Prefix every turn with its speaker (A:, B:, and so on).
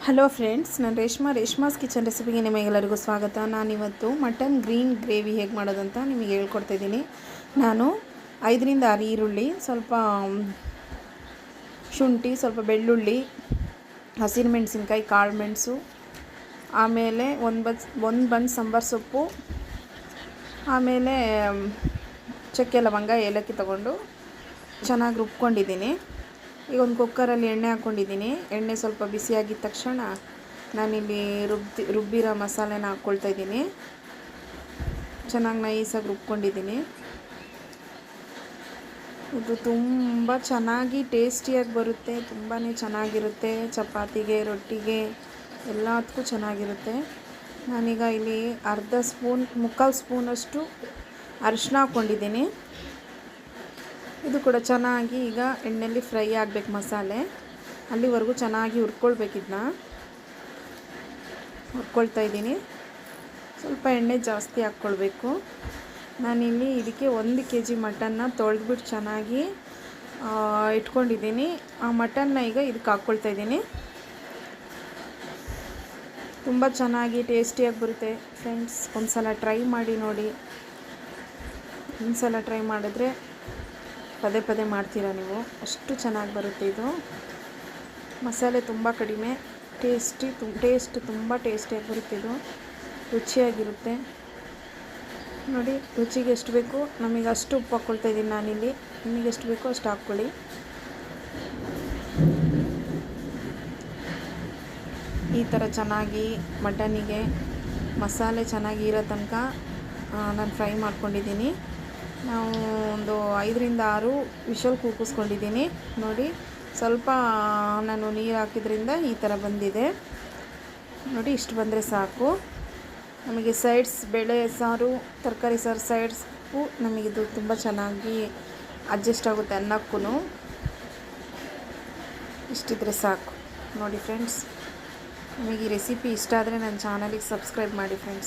A: Hello friends, ನಾನು ರೇಷ್ಮಾಸ್ kitchen ರೆಸಿಪಿಗೆ ನಿಮಗೆಲ್ಲರಿಗೂ ಸ್ವಾಗತ. ನಾನಿವತ್ತು ಮಟನ್ ಗ್ರೀನ್ ಗ್ರೇವಿ ಹೇಗೆ ಮಾಡೋದಂತ ನಿಮಗೆ ಹೇಳ್ಕೊಡ್ತಾಯಿದ್ದೀನಿ. ನಾನು 5ರಿಂದ 6 ಈರುಳ್ಳಿ, ಸ್ವಲ್ಪ ಶುಂಠಿ, ಸ್ವಲ್ಪ ಬೆಳ್ಳುಳ್ಳಿ, ಹಸಿರು ಮೆಣಸಿನ್ಕಾಯಿ, ಕಾಳು ಮೆಣಸು, ಆಮೇಲೆ ಒಂದು ಬಂಚ್ ಸಾಂಬಾರು ಸೊಪ್ಪು, ಆಮೇಲೆ ಚಕ್ಕೆ ಲವಂಗ ಏಲಕ್ಕಿ ತೊಗೊಂಡು ಚೆನ್ನಾಗಿ ರುಬ್ಕೊಂಡಿದ್ದೀನಿ. ಈಗ ಒಂದು ಕುಕ್ಕರಲ್ಲಿ ಎಣ್ಣೆ ಹಾಕ್ಕೊಂಡಿದ್ದೀನಿ. ಎಣ್ಣೆ ಸ್ವಲ್ಪ ಬಿಸಿಯಾಗಿದ್ದ ತಕ್ಷಣ ನಾನಿಲ್ಲಿ ರುಬ್ಬಿರೋ ಮಸಾಲೆನ ಹಾಕ್ಕೊಳ್ತಾಯಿದ್ದೀನಿ. ಚೆನ್ನಾಗಿ ನೈಸಾಗಿ ರುಬ್ಕೊಂಡಿದ್ದೀನಿ. ಇದು ತುಂಬ ಚೆನ್ನಾಗಿ ಟೇಸ್ಟಿಯಾಗಿ ಬರುತ್ತೆ, ತುಂಬಾ ಚೆನ್ನಾಗಿರುತ್ತೆ. ಚಪಾತಿಗೆ, ರೊಟ್ಟಿಗೆ ಎಲ್ಲದಕ್ಕೂ ಚೆನ್ನಾಗಿರುತ್ತೆ. ನಾನೀಗ ಇಲ್ಲಿ ಮುಕ್ಕಾಲು ಸ್ಪೂನಷ್ಟು ಅರಿಶಿನ ಹಾಕ್ಕೊಂಡಿದ್ದೀನಿ. ಇದು ಕೂಡ ಚೆನ್ನಾಗಿ ಈಗ ಎಣ್ಣೆಯಲ್ಲಿ ಫ್ರೈ ಆಗಬೇಕು ಮಸಾಲೆ. ಅಲ್ಲಿವರೆಗೂ ಚೆನ್ನಾಗಿ ಹುರ್ಕೊಳ್ಬೇಕಿದ್ನ ಹುರ್ಕೊಳ್ತಾ ಇದ್ದೀನಿ. ಸ್ವಲ್ಪ ಎಣ್ಣೆ ಜಾಸ್ತಿ ಹಾಕ್ಕೊಳ್ಬೇಕು. ನಾನಿಲ್ಲಿ ಇದಕ್ಕೆ 1 kg ಮಟನ್ನ ತೊಳೆದ್ಬಿಟ್ಟು ಚೆನ್ನಾಗಿ ಇಟ್ಕೊಂಡಿದ್ದೀನಿ. ಆ ಮಟನ್ನ ಈಗ ಇದಕ್ಕೆ ಹಾಕ್ಕೊಳ್ತಾ ಇದ್ದೀನಿ. ತುಂಬ ಚೆನ್ನಾಗಿ ಟೇಸ್ಟಿಯಾಗಿ ಬರುತ್ತೆ ಫ್ರೆಂಡ್ಸ್. ಒಂದು ಸಲ ಟ್ರೈ ಮಾಡಿ ನೋಡಿ. ಒಂದು ಸಲ ಟ್ರೈ ಮಾಡಿದ್ರೆ ಪದೇ ಪದೇ ಮಾಡ್ತೀರಾ ನೀವು, ಅಷ್ಟು ಚೆನ್ನಾಗಿ ಬರುತ್ತೆ. ಇದು ಮಸಾಲೆ ತುಂಬ ಕಡಿಮೆ, ಟೇಸ್ಟ್ ತುಂಬ ಟೇಸ್ಟಿಯಾಗಿ ಬರುತ್ತೆ. ಇದು ರುಚಿಯಾಗಿರುತ್ತೆ ನೋಡಿ. ರುಚಿಗೆ ಎಷ್ಟು ಬೇಕು ನಮಗೆ ಅಷ್ಟು ಉಪ್ಪು ಹಾಕ್ಕೊಳ್ತಾ ಇದ್ದೀನಿ ನಾನಿಲ್ಲಿ. ನಿಮಗೆ ಎಷ್ಟು ಬೇಕೋ ಅಷ್ಟು ಹಾಕ್ಕೊಳ್ಳಿ. ಈ ಥರ ಚೆನ್ನಾಗಿ ಮಟನಿಗೆ ಮಸಾಲೆ ಚೆನ್ನಾಗಿ ಇರೋ ತನಕ ನಾನು ಫ್ರೈ ಮಾಡ್ಕೊಂಡಿದ್ದೀನಿ. ನಾವು ಒಂದು 5ರಿಂದ 6 ವಿಷಲ್ ಕೂಗಿಸ್ಕೊಂಡಿದ್ದೀನಿ ನೋಡಿ. ಸ್ವಲ್ಪ ನಾನು ನೀರು ಹಾಕಿದ್ರಿಂದ ಈ ಥರ ಬಂದಿದೆ ನೋಡಿ. ಇಷ್ಟು ಬಂದರೆ ಸಾಕು ನಮಗೆ. ಸೈಡ್ಸ್ ಬೇಳೆ ಸಾರು, ತರಕಾರಿ ಸಾರು ಸೈಡ್ಸ್ಗೂ ನಮಗಿದು ತುಂಬ ಚೆನ್ನಾಗಿ ಅಡ್ಜಸ್ಟ್ ಆಗುತ್ತೆ ಅನ್ನಕ್ಕೂ. ಇಷ್ಟಿದ್ರೆ ಸಾಕು ನೋಡಿ ಫ್ರೆಂಡ್ಸ್. ನಿಮಗೆ ಈ ರೆಸಿಪಿ ಇಷ್ಟ ಆದರೆ ನನ್ನ ಚಾನಲಿಗೆ ಸಬ್ಸ್ಕ್ರೈಬ್ ಮಾಡಿ ಫ್ರೆಂಡ್ಸ್.